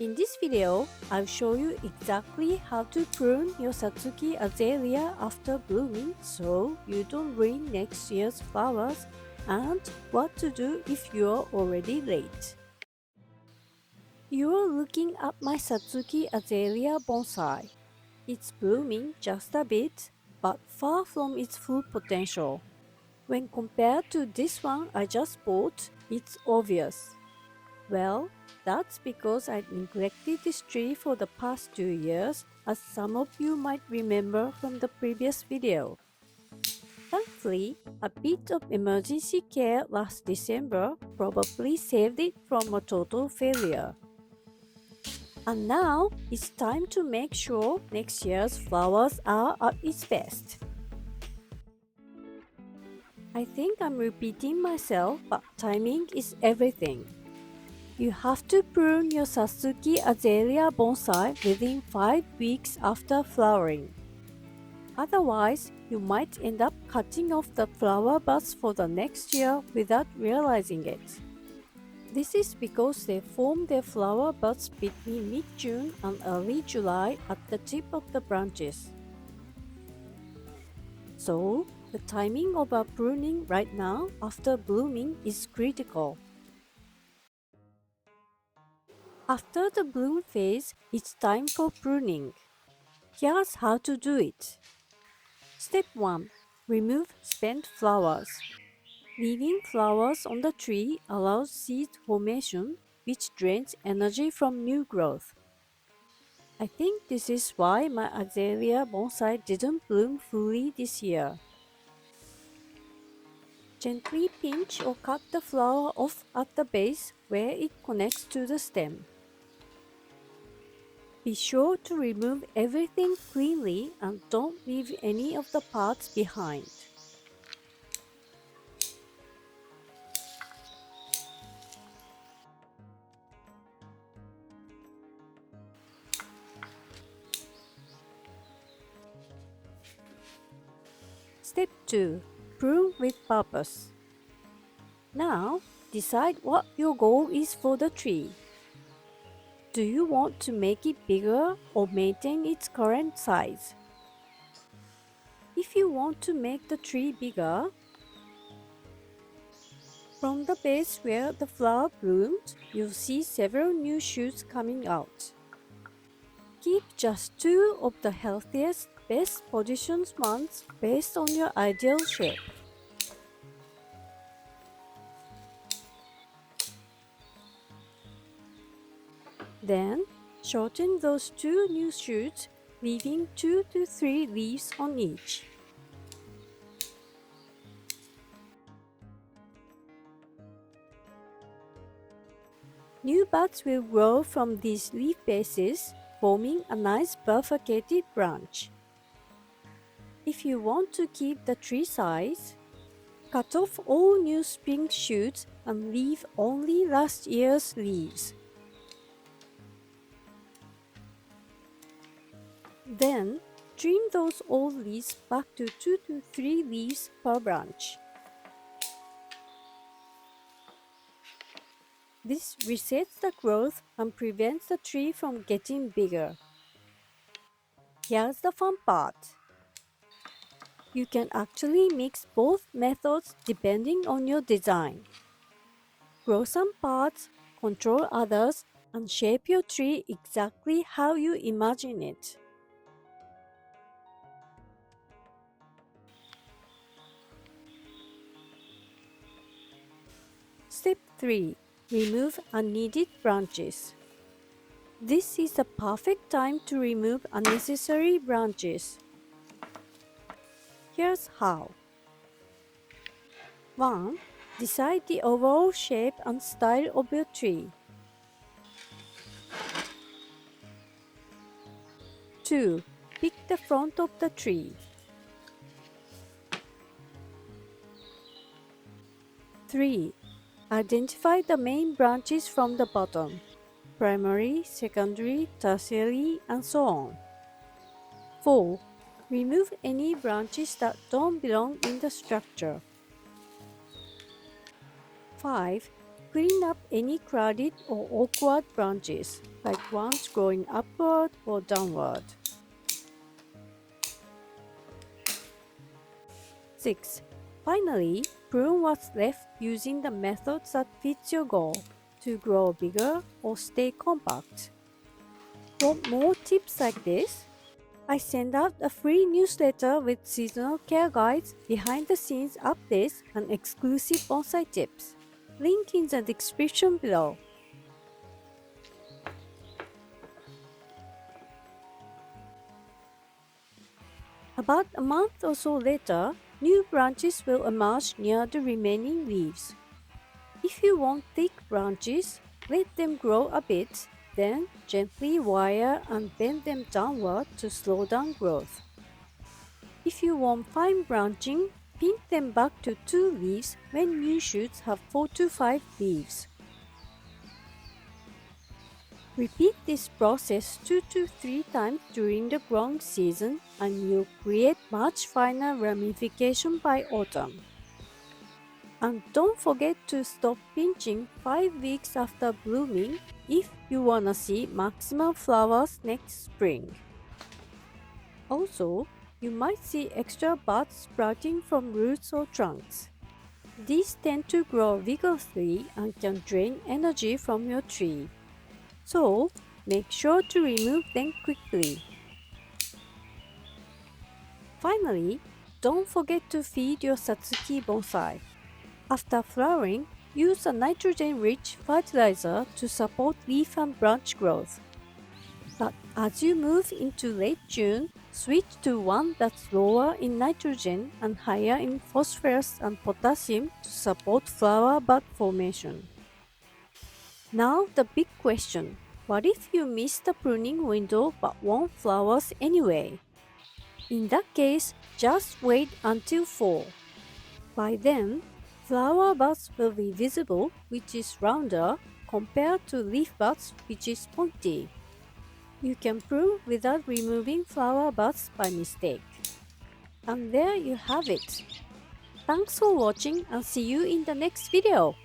In this video, I'll show you exactly how to prune your Satsuki azalea after blooming so you don't ruin next year's flowers and what to do if you're already late. You're looking at my Satsuki Azalea Bonsai. It's blooming just a bit, but far from its full potential. When compared to this one I just bought, it's obvious. Well, that's because I neglected this tree for the past 2 years, as some of you might remember from the previous video. Thankfully, a bit of emergency care last December probably saved it from a total failure. And now, it's time to make sure next year's flowers are at its best. I think I'm repeating myself, but timing is everything. You have to prune your Satsuki Azalea Bonsai within 5 weeks after flowering. Otherwise, you might end up cutting off the flower buds for the next year without realizing it. This is because they form their flower buds between mid-June and early July at the tip of the branches. So, the timing of our pruning right now after blooming is critical. After the bloom phase, it's time for pruning. Here's how to do it. Step 1. Remove spent flowers. Leaving flowers on the tree allows seed formation, which drains energy from new growth. I think this is why my Azalea bonsai didn't bloom fully this year. Gently pinch or cut the flower off at the base where it connects to the stem. Be sure to remove everything cleanly and don't leave any of the parts behind. Step 2. Prune with purpose. Now, decide what your goal is for the tree. Do you want to make it bigger or maintain its current size? If you want to make the tree bigger, from the base where the flower bloomed, you'll see several new shoots coming out. Keep just 2 of the healthiest, best positioned ones based on your ideal shape. Then, shorten those 2 new shoots, leaving 2 to 3 leaves on each. New buds will grow from these leaf bases, forming a nice bifurcated branch. If you want to keep the tree size, cut off all new spring shoots and leave only last year's leaves. Then, trim those old leaves back to 2 to 3 leaves per branch. This resets the growth and prevents the tree from getting bigger. Here's the fun part. You can actually mix both methods depending on your design. Grow some parts, control others, and shape your tree exactly how you imagine it. Step 3. Remove unneeded branches. This is the perfect time to remove unnecessary branches. Here's how. 1. Decide the overall shape and style of your tree. 2. Pick the front of the tree. 3. Identify the main branches from the bottom. Primary, secondary, tertiary, and so on. 4. Remove any branches that don't belong in the structure. 5. Clean up any crowded or awkward branches, like ones growing upward or downward. 6. Finally, prune what's left using the method that fits your goal to grow bigger or stay compact. Want more tips like this? I send out a free newsletter with seasonal care guides, behind the scenes updates, and exclusive bonsai tips. Link in the description below. About a month or so later, new branches will emerge near the remaining leaves. If you want thick branches, let them grow a bit, then gently wire and bend them downward to slow down growth. If you want fine branching, pin them back to 2 leaves when new shoots have 4 to 5 leaves. Repeat this process 2 to 3 times during the growing season and you'll create much finer ramification by autumn. And don't forget to stop pinching 5 weeks after blooming if you wanna see maximum flowers next spring. Also, you might see extra buds sprouting from roots or trunks. These tend to grow vigorously and can drain energy from your tree. So, make sure to remove them quickly. Finally, don't forget to feed your Satsuki bonsai. After flowering, use a nitrogen-rich fertilizer to support leaf and branch growth. But as you move into late June, switch to one that's lower in nitrogen and higher in phosphorus and potassium to support flower bud formation. Now the big question, what if you miss the pruning window but want flowers anyway? In that case, just wait until fall. By then, flower buds will be visible, which is rounder, compared to leaf buds, which is pointy. You can prune without removing flower buds by mistake. And there you have it. Thanks for watching and see you in the next video.